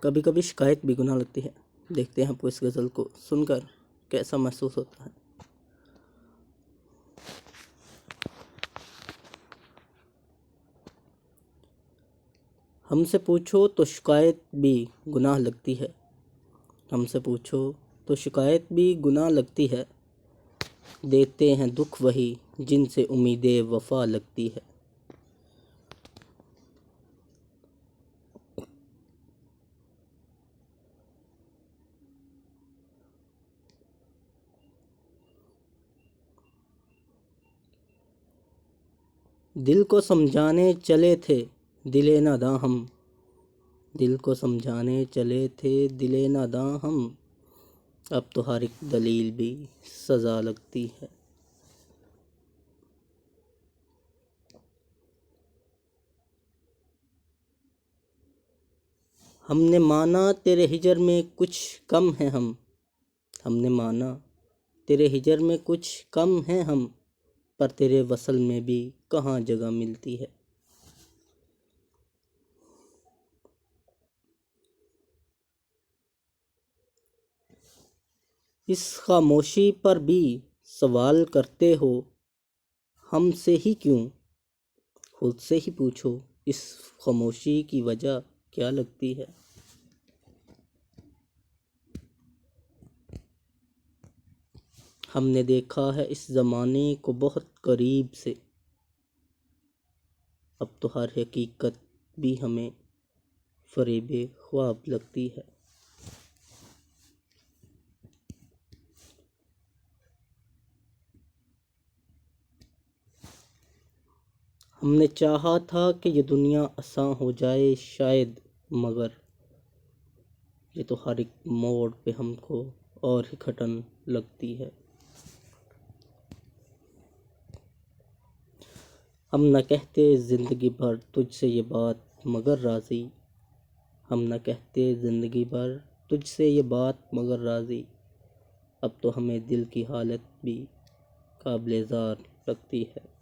کبھی کبھی شکایت بھی گناہ لگتی ہے۔ دیکھتے ہیں آپ کو اس غزل کو سن کر کیسا محسوس ہوتا ہے۔ ہم سے پوچھو تو شکایت بھی گناہ لگتی ہے، ہم سے پوچھو تو شکایت بھی گناہ لگتی ہے، دیتے ہیں دکھ وہی جن سے امید وفا لگتی ہے۔ دل کو سمجھانے چلے تھے دل ناداں ہم، دل کو سمجھانے چلے تھے دل ناداں ہم، اب تو ہر ایک دلیل بھی سزا لگتی ہے۔ ہم نے مانا تیرے ہجر میں کچھ کم ہیں ہم نے مانا تیرے ہجر میں کچھ کم ہیں ہم، پر تیرے وصل میں بھی کہاں جگہ ملتی ہے۔ اس خاموشی پر بھی سوال کرتے ہو ہم سے ہی کیوں، خود سے ہی پوچھو اس خاموشی کی وجہ کیا لگتی ہے۔ ہم نے دیکھا ہے اس زمانے کو بہت قریب سے، اب تو ہر حقیقت بھی ہمیں فریب خواب لگتی ہے۔ ہم نے چاہا تھا کہ یہ دنیا آساں ہو جائے شاید، مگر یہ تو ہر ایک موڑ پہ ہم کو اور ہی کٹھن لگتی ہے۔ ہم نہ کہتے زندگی بھر تجھ سے یہ بات مگر راضی، ہم نہ کہتے زندگی بھر تجھ سے یہ بات مگر راضی، اب تو ہمیں دل کی حالت بھی قابل زار لگتی ہے۔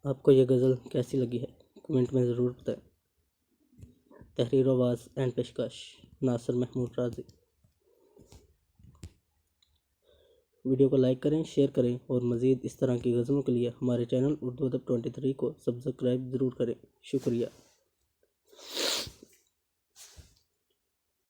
آپ کو یہ غزل کیسی لگی ہے کمنٹ میں ضرور بتائیں۔ تحریر و آواز اینڈ پیشکش ناصر محمود رازی۔ ویڈیو کو لائک کریں، شیئر کریں اور مزید اس طرح کی غزلوں کے لیے ہمارے چینل اردو ادب 23 کو سبسکرائب ضرور کریں۔ شکریہ۔